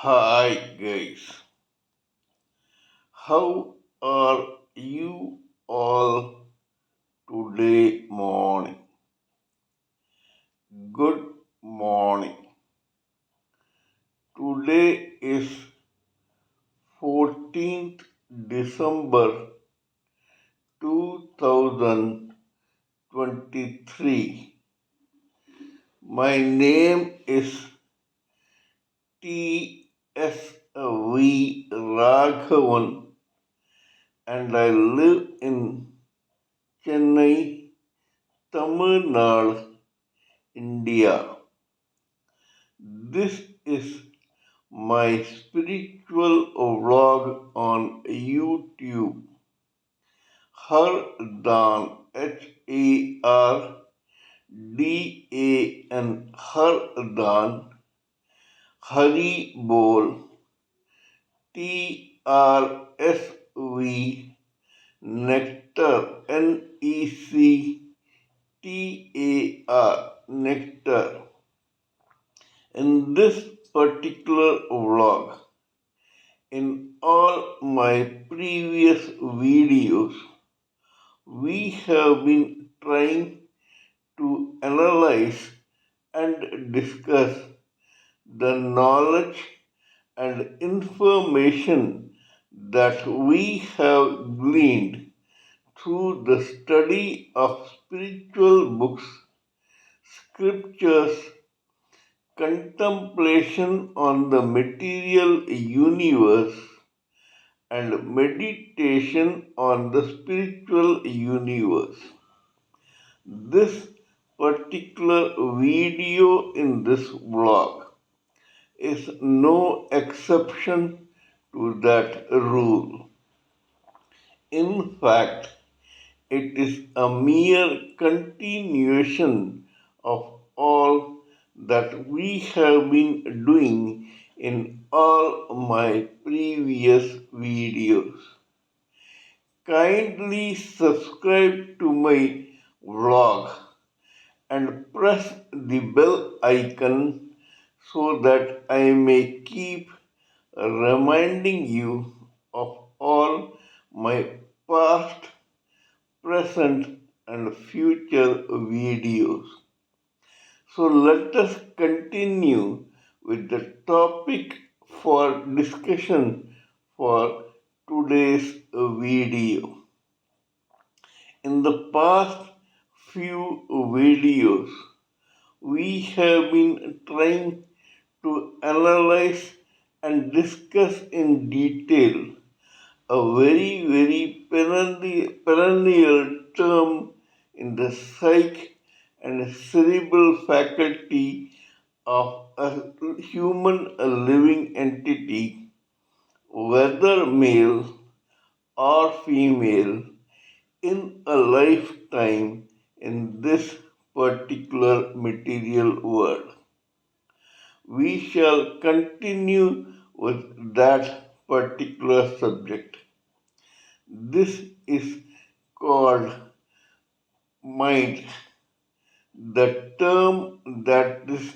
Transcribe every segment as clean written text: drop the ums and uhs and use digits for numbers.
Hi guys, how are you all today morning? Good morning. Today is 14th December 2023. My name is TSV Raghavan and I live in Chennai, Tamil Nadu, India. This is my spiritual vlog on YouTube. HARDAN, HARDAN, HARDAN, Haribol, TRSV, Nectar, NECTAR, Nectar. In this particular vlog, in all my previous videos, we have been trying to analyze and discuss the knowledge and information that we have gleaned through the study of spiritual books, scriptures, contemplation on the material universe, and meditation on the spiritual universe. This particular video in this vlog is no exception to that rule. In fact, it is a mere continuation of all that we have been doing in all my previous videos. Kindly subscribe to my vlog and press the bell icon so that I may keep reminding you of all my past, present, and future videos. So let us continue with the topic for discussion for today's video. In the past few videos, we have been trying to analyze and discuss in detail a very perennial term in the psyche and cerebral faculty of a human living entity, whether male or female, in a lifetime in this particular material world. We shall continue with that particular subject. This is called mind, the term that is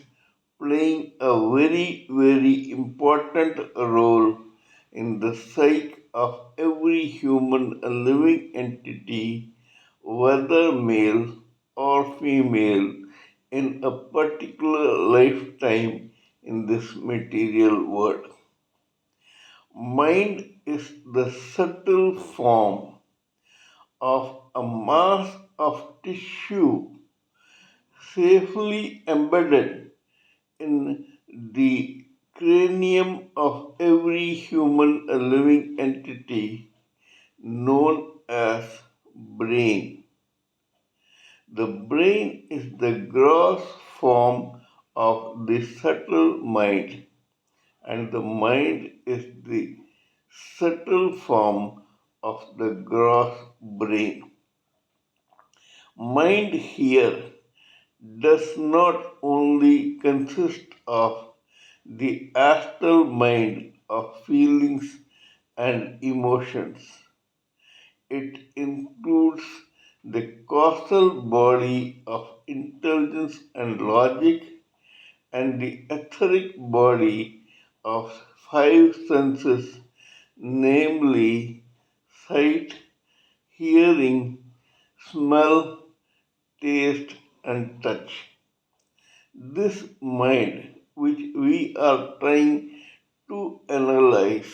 playing a very important role in the psyche of every human living entity, whether male or female, in a particular lifetime in this material world. Mind is the subtle form of a mass of tissue safely embedded in the cranium of every human living entity known as brain. The brain is the gross form of the subtle mind, and the mind is the subtle form of the gross brain. Mind here does not only consist of the astral mind of feelings and emotions, it includes the causal body of intelligence and logic and the etheric body of five senses, namely sight, hearing, smell, taste, and touch. This mind, which we are trying to analyze,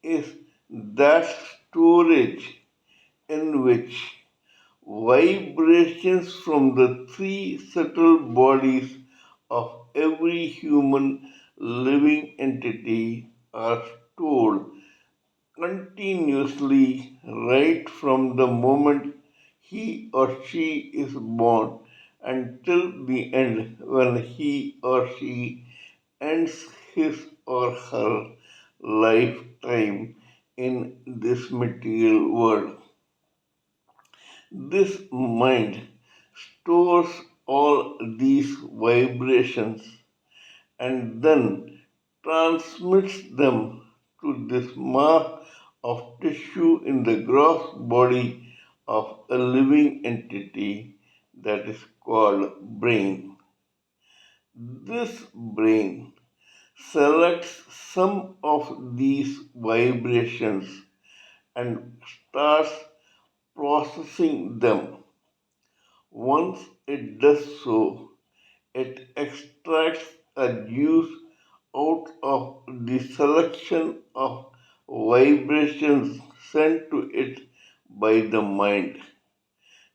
is that storage in which vibrations from the three subtle bodies of every human living entity are stored continuously right from the moment he or she is born until the end when he or she ends his or her lifetime in this material world. This mind stores all these vibrations and then transmits them to this mass of tissue in the gross body of a living entity that is called brain. This brain selects some of these vibrations and starts processing them. Once it does so, it extracts a juice out of the selection of vibrations sent to it by the mind.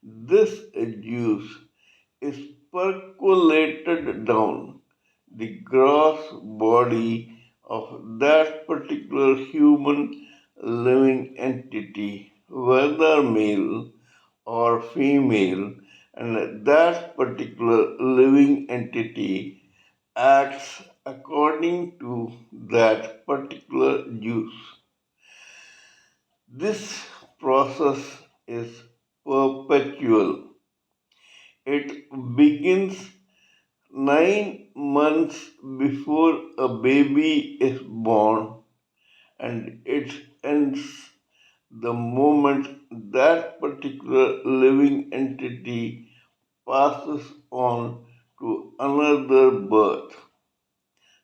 This juice is percolated down the gross body of that particular human living entity, whether male or female, and that particular living entity acts according to that particular juice. This process is perpetual. It begins 9 months before a baby is born and it ends the moment that particular living entity passes on to another birth.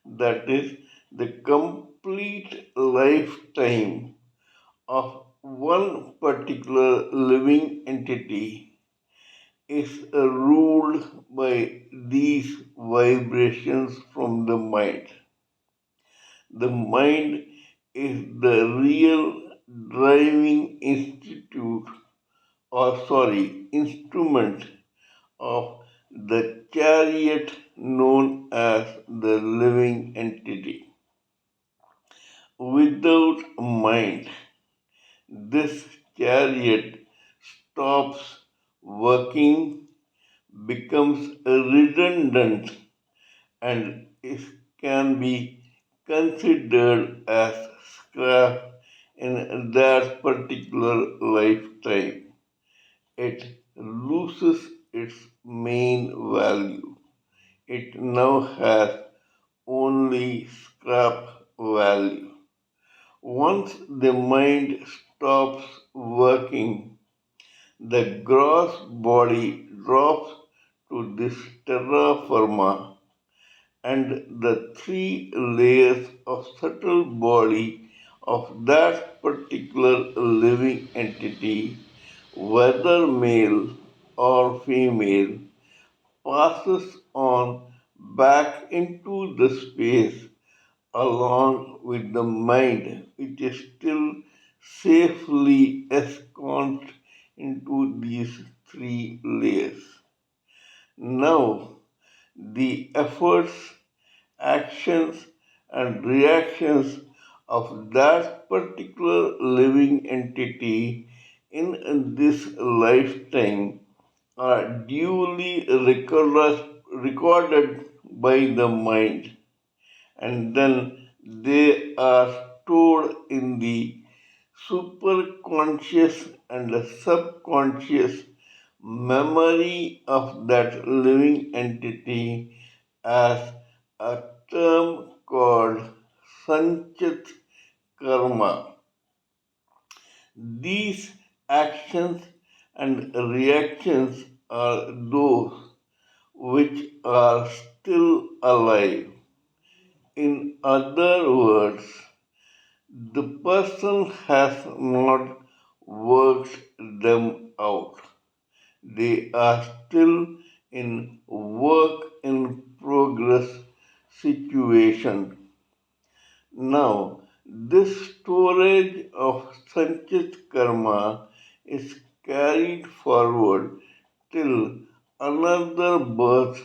That is, the complete lifetime of one particular living entity is ruled by these vibrations from the mind. The mind is the real driving instrument of the chariot known as the living entity. Without mind, this chariot stops working, becomes redundant, and can be considered as scrap in that particular lifetime. It loses its main value. It now has only scrap value. Once the mind stops working, the gross body drops to this terra firma, and the three layers of subtle body of that particular living entity, whether male or female, passes on back into the space along with the mind, which is still safely ensconced into these three layers. Now, the efforts, actions, and reactions of that particular living entity in this lifetime are duly recorded by the mind, and then they are stored in the superconscious and subconscious memory of that living entity as a term called Sanchit Karma. These actions and reactions are those which are still alive In other words, the person has not worked them out. They are still in work in progress situation. Now, this storage of Sanchit Karma is carried forward till another birth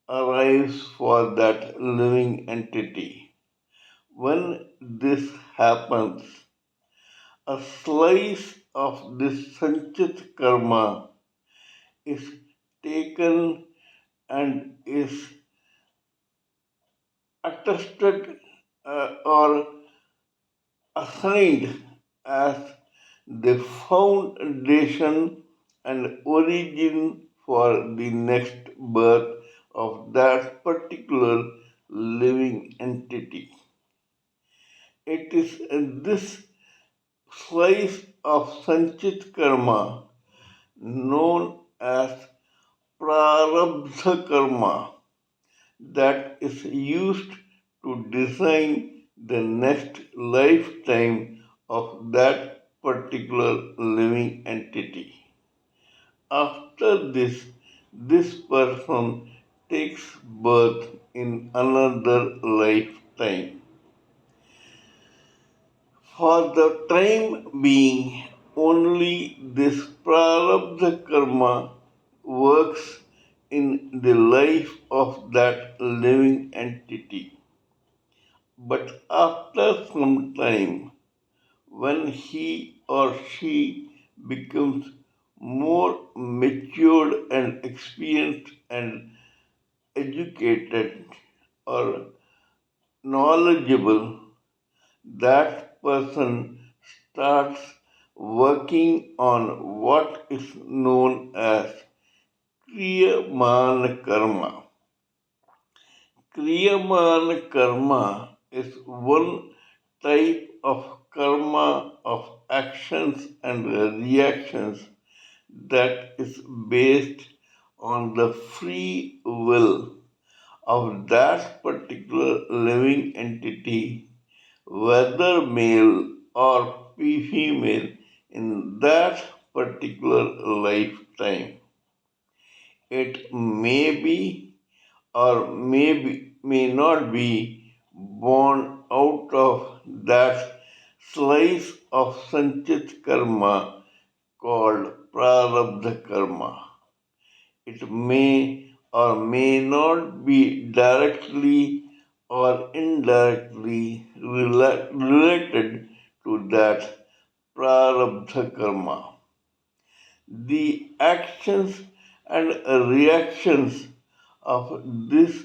arrives for that living entity. When this happens, a slice of this Sanchit Karma is taken and is attested or assigned as the foundation and origin for the next birth of that particular living entity. It is this slice of Sanchit Karma known as Prarabdha Karma that is used to design the next lifetime of that particular living entity. After this, this person takes birth in another lifetime. For the time being, only this prarabdha karma works in the life of that living entity. But after some time, when he or she becomes more matured and experienced and educated or knowledgeable, that person starts working on what is known as Kriyamana Karma. Kriyamana Karma is one type of karma of actions and reactions that is based on the free will of that particular living entity, whether male or female, in that particular lifetime. It may be or may not be born out of that slice of Sanchit Karma called Prarabdha Karma. It may or may not be directly or indirectly related to that Prarabdha Karma. The actions and reactions of this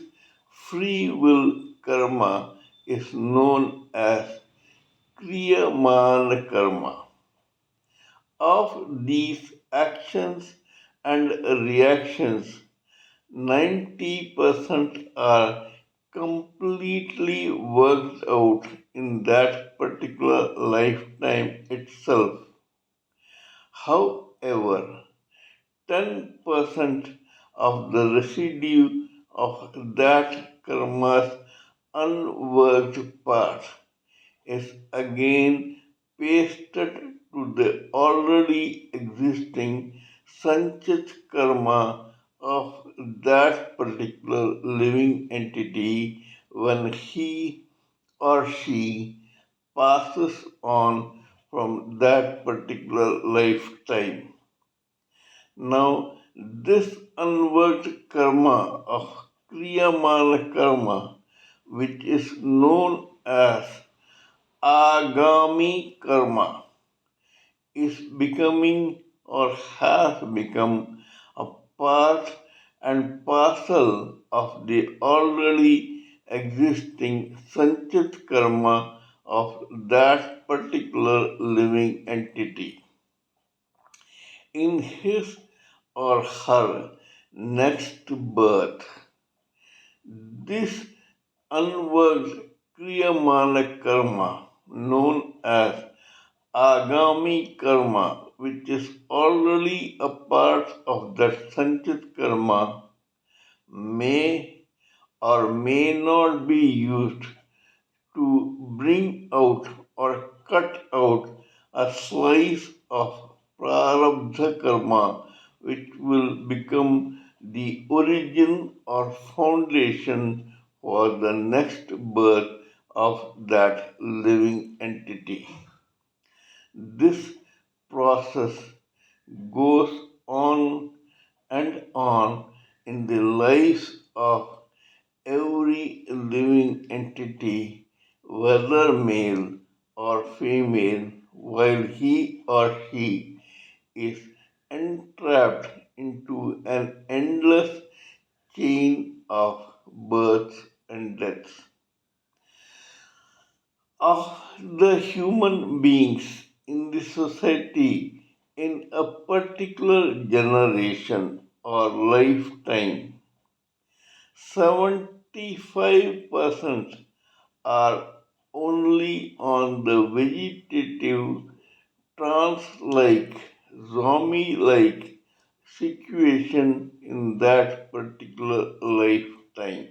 free will karma is known as Kriyamana Karma. Of these actions and reactions, 90% are completely worked out in that particular lifetime itself. However, 10% of the residue of that karma's unworked part is again pasted to the already existing Sanchit karma of that particular living entity when he or she passes on from that particular lifetime. Now, this unworked karma of Kriyamana karma, which is known as Agami karma, is becoming or has become a part and parcel of the already existing Sanchit karma of that particular living entity. In his or her next birth, this unworked Kriyamana karma, known as Agami karma, which is already a part of that Sanchit karma, may or may not be used to bring out or cut out a slice of prarabdha karma which will become the origin or foundation for the next birth of that living entity. This process goes on and on in the lives of every living entity, whether male or female, while he or she is entrapped into an endless chain of births and deaths of the human beings in the society in a particular generation or lifetime. 75% are only on the vegetative, trance like, zombie like situation in that particular lifetime.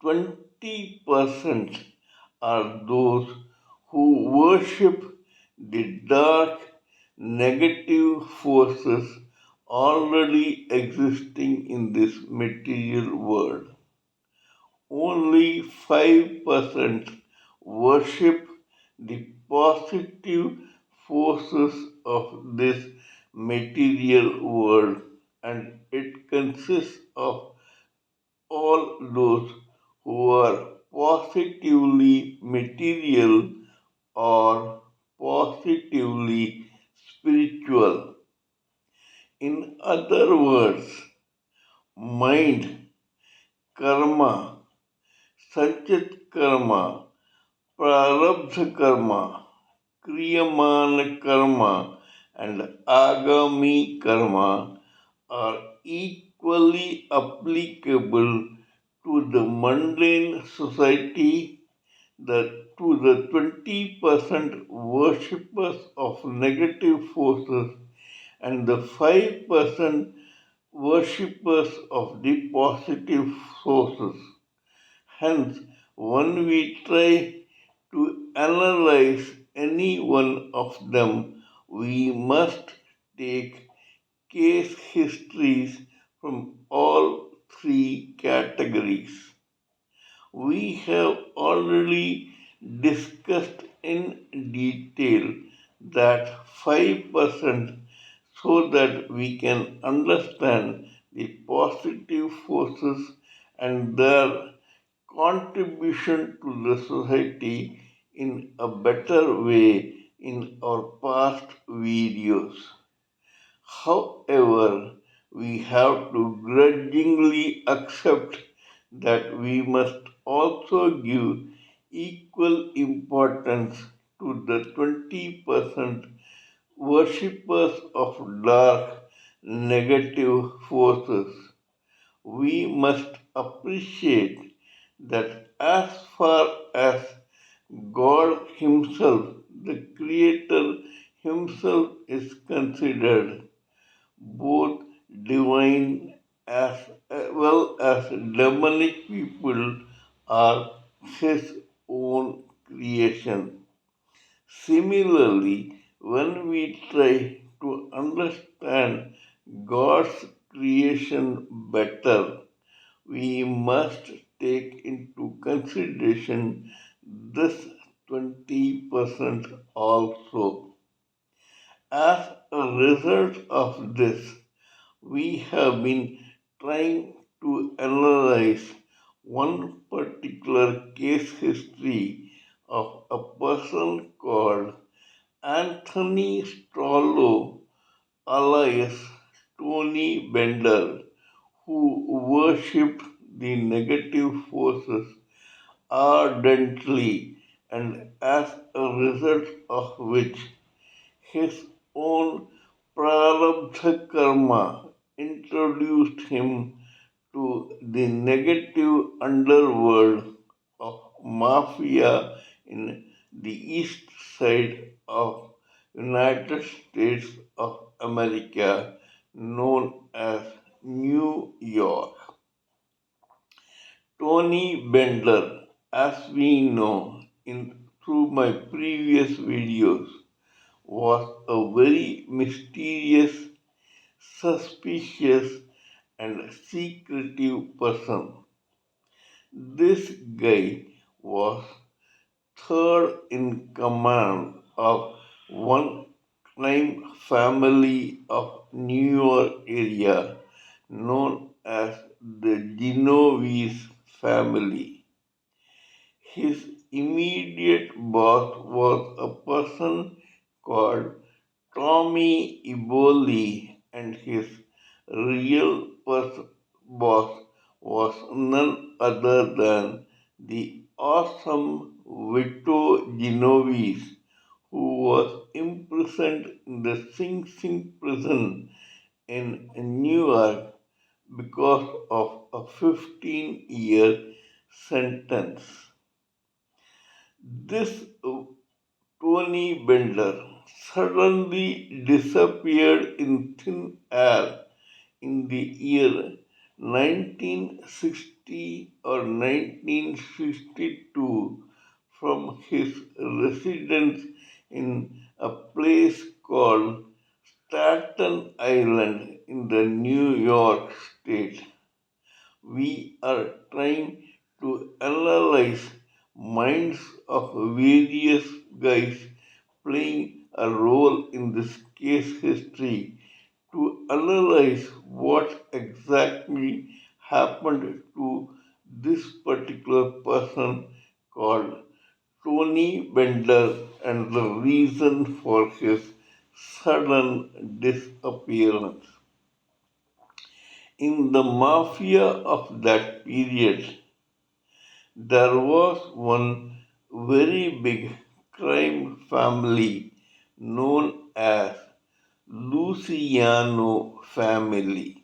20% are those who worship the dark negative forces already existing in this material world. Only 5% worship the positive forces of this material world, and it consists of all those who are positively material or positively spiritual. In other words, mind, karma, sanchit karma, prarabdha karma, kriyamana karma, and agami karma are equally applicable to the mundane society, to the 20% worshippers of negative forces and the 5% worshippers of the positive sources. Hence, when we try to analyze any one of them, we must take case histories from all three categories. We have already discussed in detail that 5% so that we can understand the positive forces and their contribution to the society in a better way in our past videos. However, we have to grudgingly accept that we must also give equal importance to the 20% worshippers of dark negative forces. We must appreciate that as far as God Himself, the Creator Himself, is considered, both divine as well as demonic people are His own creation. Similarly, when we try to understand God's creation better, we must take into consideration this 20% also. As a result of this, we have been trying to analyze one particular case history of a person called Anthony Strollo, alias Tony Bender, who worshipped the negative forces ardently, and as a result of which his own prarabdha karma introduced him to the negative underworld of mafia in the east side of United States of America known as New York. Tony Bender as we know through my previous videos, was a very mysterious, suspicious, and secretive person. This guy was third in command of one crime family of New York area known as the Genovese family. His immediate boss was a person called Tommy Eboli, and his real boss was none other than the awesome Vito Genovese, who was imprisoned in the Sing Sing prison in New York because of a 15-year sentence. This Tony Bender suddenly disappeared in thin air in the year 1960 or 1962 from his residence in a place called Staten Island in the New York state. We are trying to analyze minds of various guys playing a role in this case history to analyze what exactly happened to this particular person called Tony Bender and the reason for his sudden disappearance. In the mafia of that period, there was one very big crime family known as Luciano family.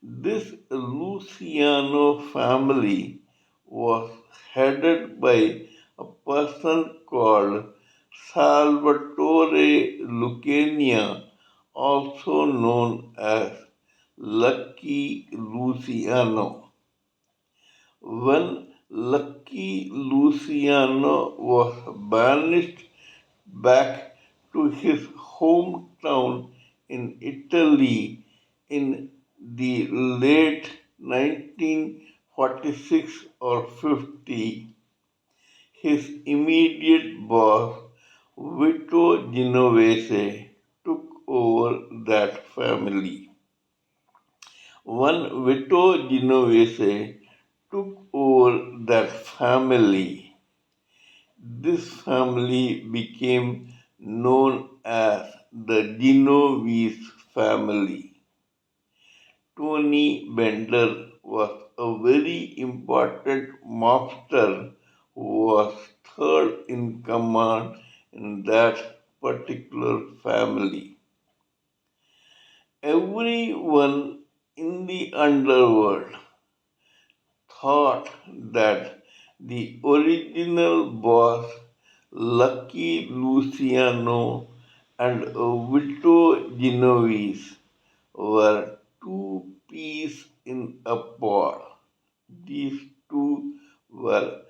This Luciano family was headed by a person called Salvatore Lucania, also known as Lucky Luciano. When Lucky Luciano was banished back to his hometown in Italy in the late 1946 or 50, his immediate boss, Vito Genovese, took over that family. When Vito Genovese took over that family, this family became known as the Genovese family. Tony Bender was a very important mobster who was third in command in that particular family. Everyone in the underworld thought that the original boss, Lucky Luciano, and Vito Genovese were two peas in a pod. These two were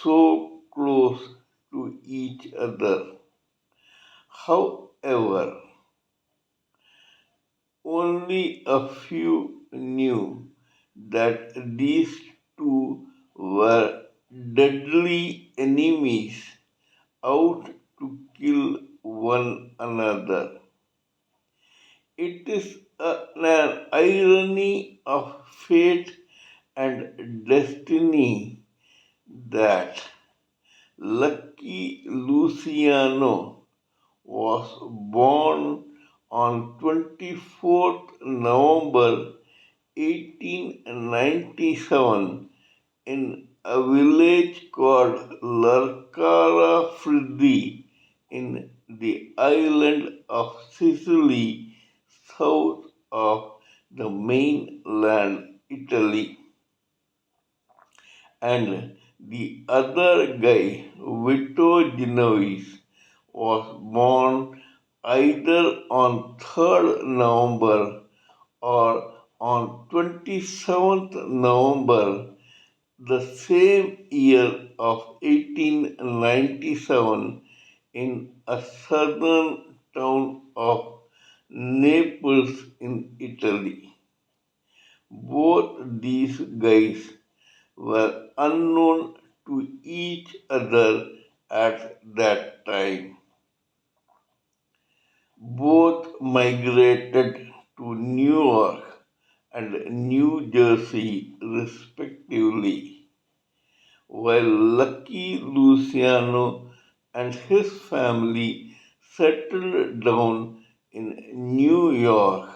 so close to each other. However, only a few knew that these two were deadly enemies out to kill one another. It is an irony of fate and destiny that Lucky Luciano was born on 24th November 1897 in a village called Larcara Friddi in the island of Sicily, south of the mainland Italy. And the other guy, Vito Genovese, was born either on 3rd November or on 27th November, The same year of 1897, in a southern town of Naples in Italy. Both these guys were unknown to each other at that time. Both migrated to New York and New Jersey respectively, while Lucky Luciano and his family settled down in New York.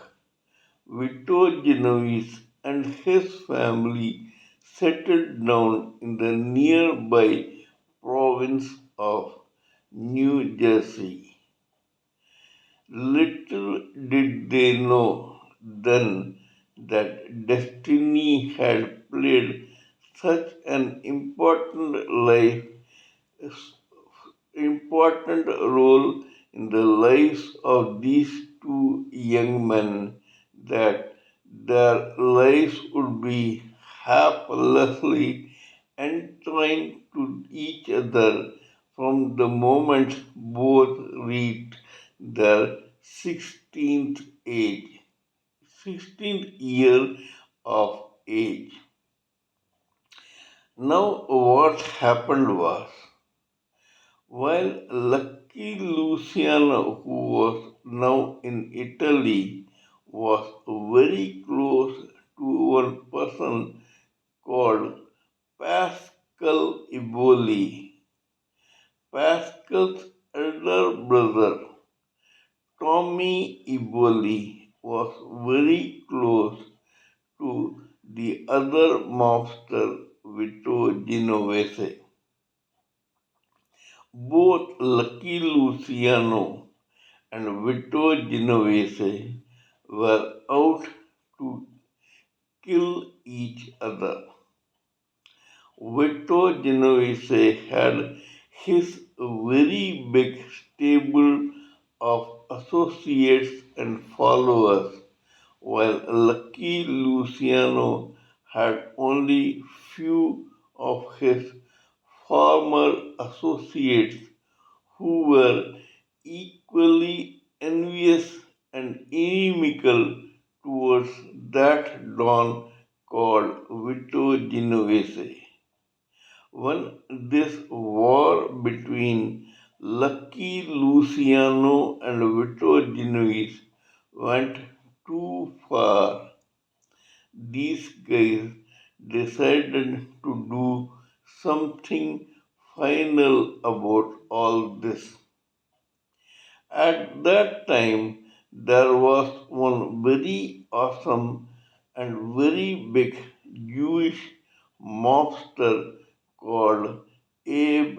Vito Genovese and his family settled down in the nearby province of New Jersey. Little did they know then that destiny had played such an important role in the lives of these two young men that their lives would be happily entwined to each other from the moment both reached their 16th year of age. Now, what happened was, while Lucky Luciano, who was now in Italy, was very close to one person called Pascal Eboli. Pascal's elder brother, Tommy Eboli, was very close to the other mobster, Vito Genovese. Both Lucky Luciano and Vito Genovese were out to kill each other. Vito Genovese had his very big stable of associates and followers, while Lucky Luciano had only few of his former associates who were equally envious and inimical towards that Don called Vito Genovese. When this war between Lucky Luciano and Vito Genovese went too far, these guys decided to do something final about all this. At that time, there was one very awesome and very big Jewish mobster called Abe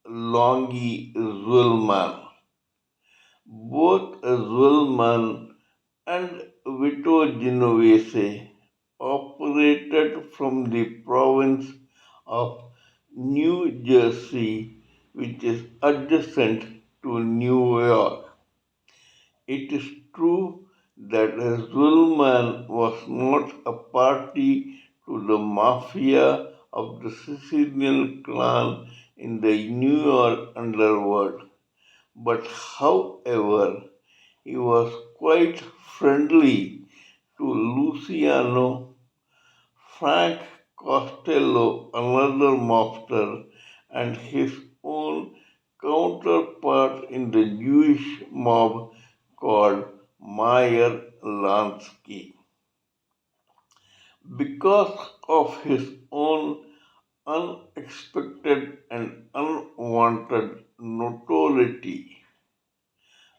Longy Zwillman. Both Zwillman and Vito Genovese operated from the province of New Jersey, which is adjacent to New York. It is true that Zulman was not a party to the mafia of the Sicilian clan in the New York underworld, but however, he was quite friendly to Luciano, Frank Costello, another mobster, and his own counterpart in the Jewish mob called Meyer Lansky. Because of his own unexpected and unwanted notoriety,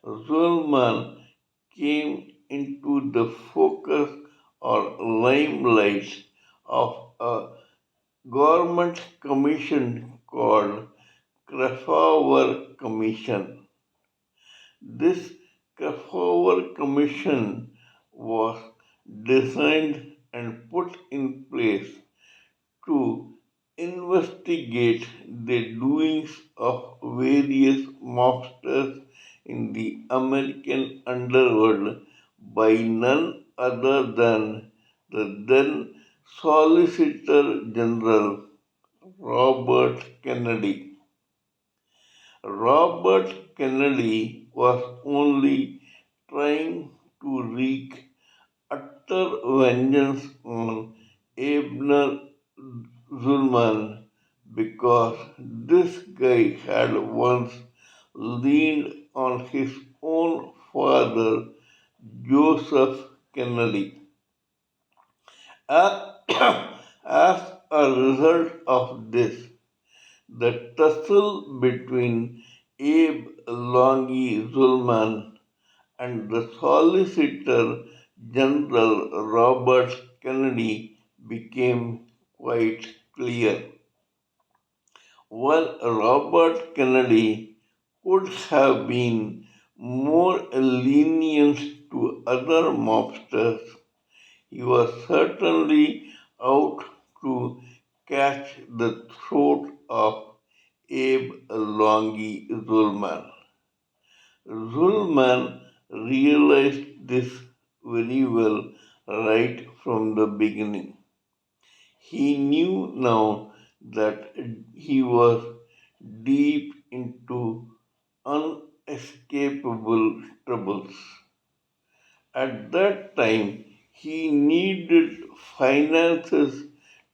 Zulman came into the focus or limelight of a government commission called Krafauer Commission. This Krafauer Commission was designed and put in place to investigate the doings of various mobsters in the American underworld by none other than the then Solicitor General Robert Kennedy. Robert Kennedy was only trying to wreak utter vengeance on Abner Zulman because this guy had once leaned on his own father, Joseph Kennedy. As as a result of this, the tussle between Abe Longy Zulman and the Solicitor General Robert Kennedy became quite clear. While Robert Kennedy could have been more lenient to other mobsters, he was certainly out to catch the throat of Abe Longy Zulman. Zulman realized this very well right from the beginning. He knew now that he was deep into unescapable troubles. At that time, he needed finances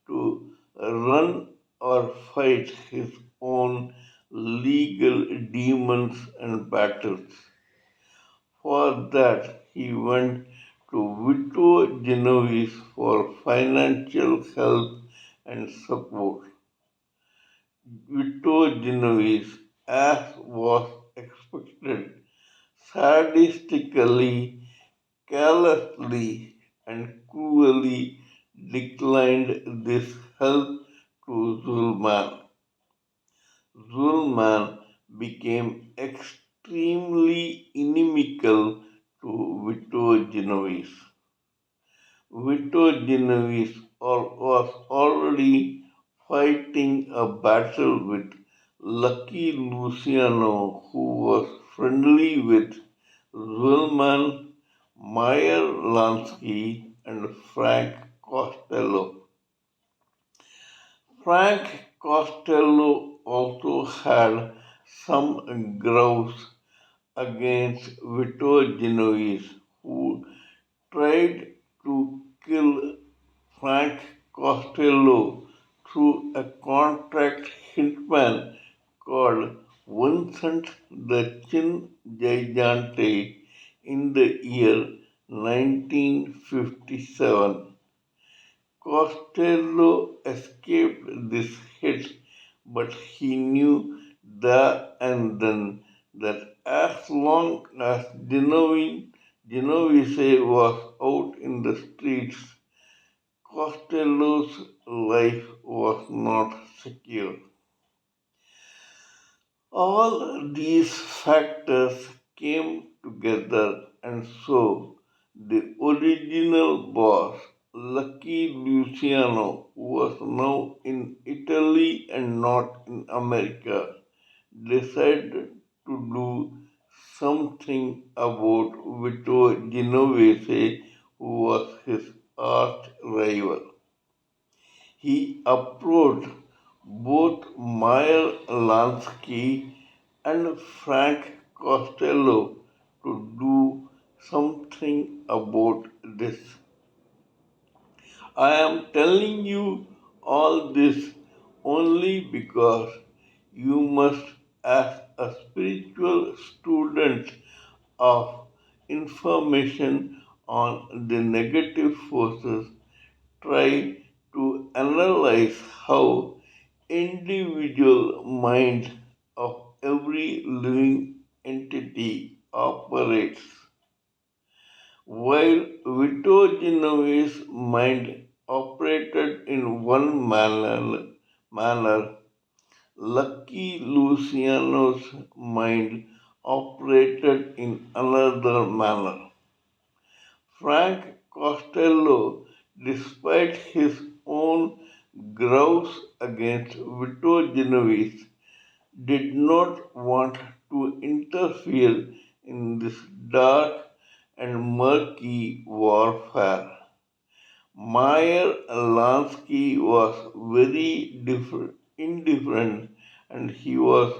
to run or fight his own legal demons and battles. For that, he went to Vito Genovese for financial help and support. Vito Genovese, as was expected, sadistically, callously, and cruelly declined this help to Zulman. Zulman became extremely inimical to Vito Genovese. Vito Genovese was already fighting a battle with Lucky Luciano, who was friendly with Zulman, Meyer Lansky, and Frank Costello. Frank Costello also had some grouse against Vito Genovese, who tried to kill Frank Costello through a contract hitman called Vincent the Chin Gigante in the year 1957. Costello escaped this hit, but he knew there and then that as long as Genovese was out in the streets, Costello's life was not secure. All these factors came together, and so the original boss, Lucky Luciano, who was now in Italy and not in America, decided to do something about Vito Genovese, who was his arch rival. He approached both Meyer Lansky and Frank Costello to do something about this. I am telling you all this only because you must, as a spiritual student of information on the negative forces, try to analyze how individual mind of every living entity operates. While Vito Genovese's mind operated in one manner, Lucky Luciano's mind operated in another manner. Frank Costello, despite his own grouse against Vito Genovese, did not want to interfere in this dark and murky warfare. Meyer Lansky was very different. indifferent, and he was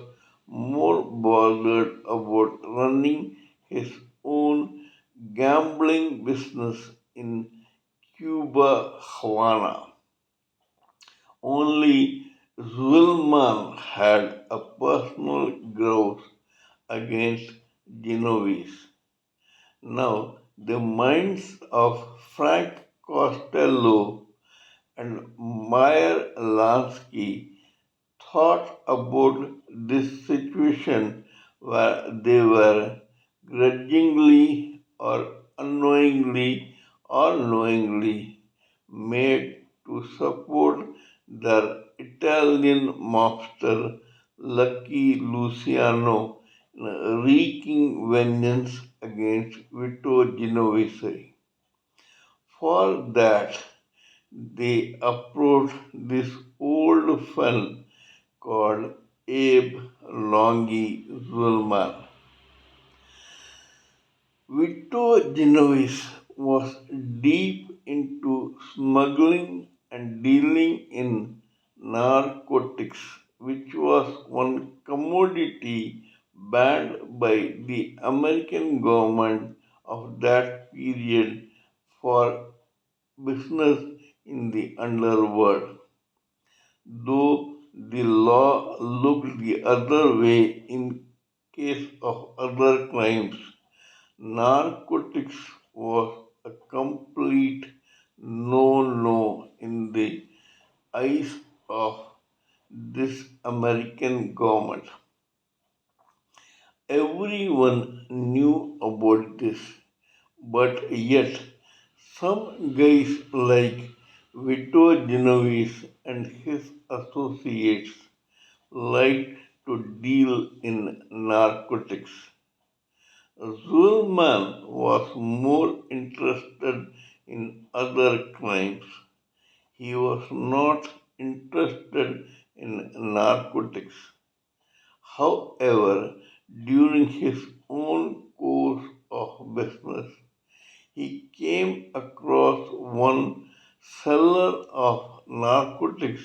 more bothered about running his own gambling business in Cuba, Havana. Only Zulman had a personal grudge against Genovese. Now, the minds of Frank Costello and Meyer Lansky thought about this situation where they were grudgingly or unknowingly or knowingly made to support their Italian mobster Lucky Luciano in wreaking vengeance against Vito Genovese. For that, they approached this old friend called Abe Longy Zulman. Vito Genovese was deep into smuggling and dealing in narcotics, which was one commodity banned by the American government of that period for business in the underworld. Though the law looked the other way in case of other crimes, narcotics was a complete no in the eyes of this American government. Everyone knew about this, but yet some guys like Vito Genovese and his associates liked to deal in narcotics. Zulman was more interested in other crimes. He was not interested in narcotics. However, during his own course of business, he came across one seller of narcotics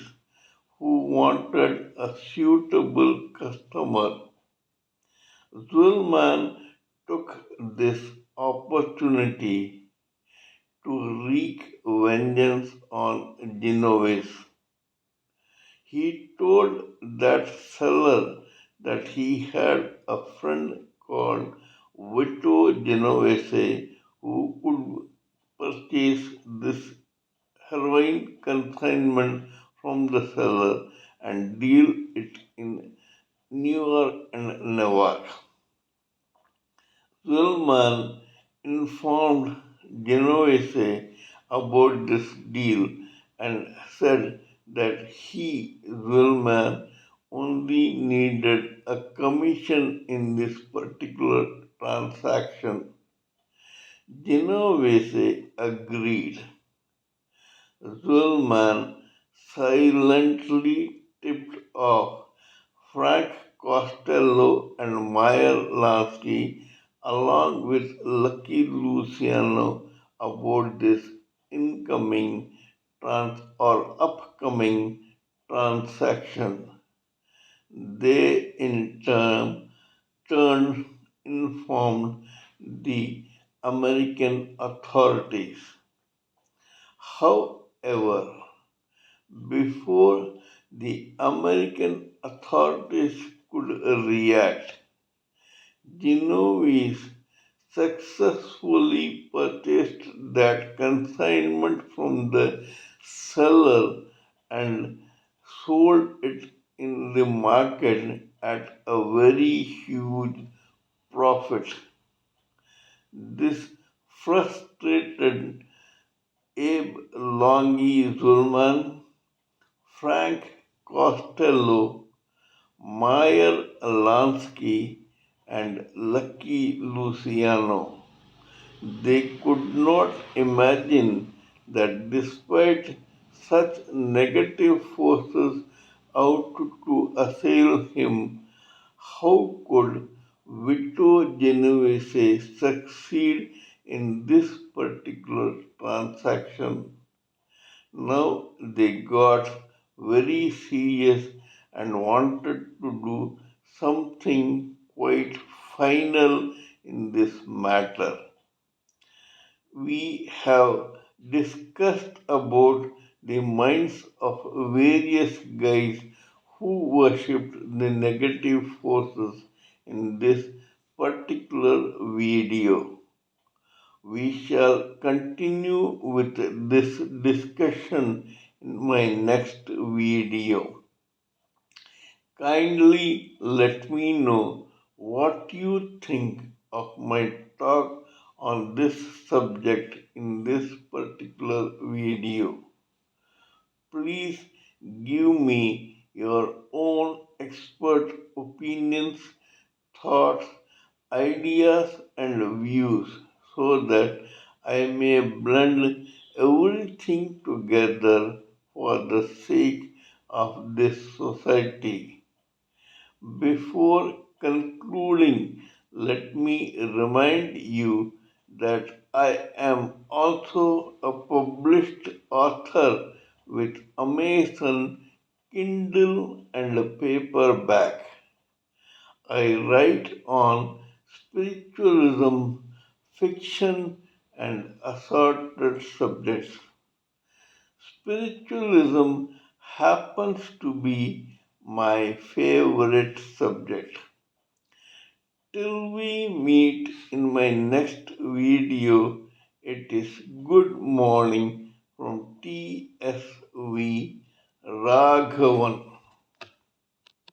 who wanted a suitable customer. Zulman took this opportunity to wreak vengeance on Genovese. He told that seller that he had a friend called Vito Genovese who could purchase this heroin consignment from the seller and deal it in New York and Nevada. Zillman informed Genovese about this deal and said that he, Zillman, only needed a commission in this particular transaction. Genovese agreed. Zulman silently tipped off Frank Costello and Meyer Lansky along with Lucky Luciano about this incoming or upcoming transaction. They in turn informed the American authorities. However, before the American authorities could react, Genovese successfully purchased that consignment from the seller and sold it in the market at a very huge profit. This frustrated Abe Longy Zulman, Frank Costello, Meyer Lansky, and Lucky Luciano. They could not imagine that despite such negative forces out to assail him, how could Vito Genovese succeed in this particular transaction? Now they got very serious and wanted to do something quite final in this matter. We have discussed about the minds of various guys who worshipped the negative forces in this particular video. We shall continue with this discussion in my next video. Kindly let me know what you think of my talk on this subject in this particular video. Please give me your own expert opinions, thoughts, ideas, and views so that I may blend everything together for the sake of this society. Before concluding, let me remind you that I am also a published author with Amazon Kindle and paperback. I write on spiritualism, fiction, and assorted subjects. Spiritualism happens to be my favorite subject. Till we meet in my next video, it is good morning from TSV Raghavan.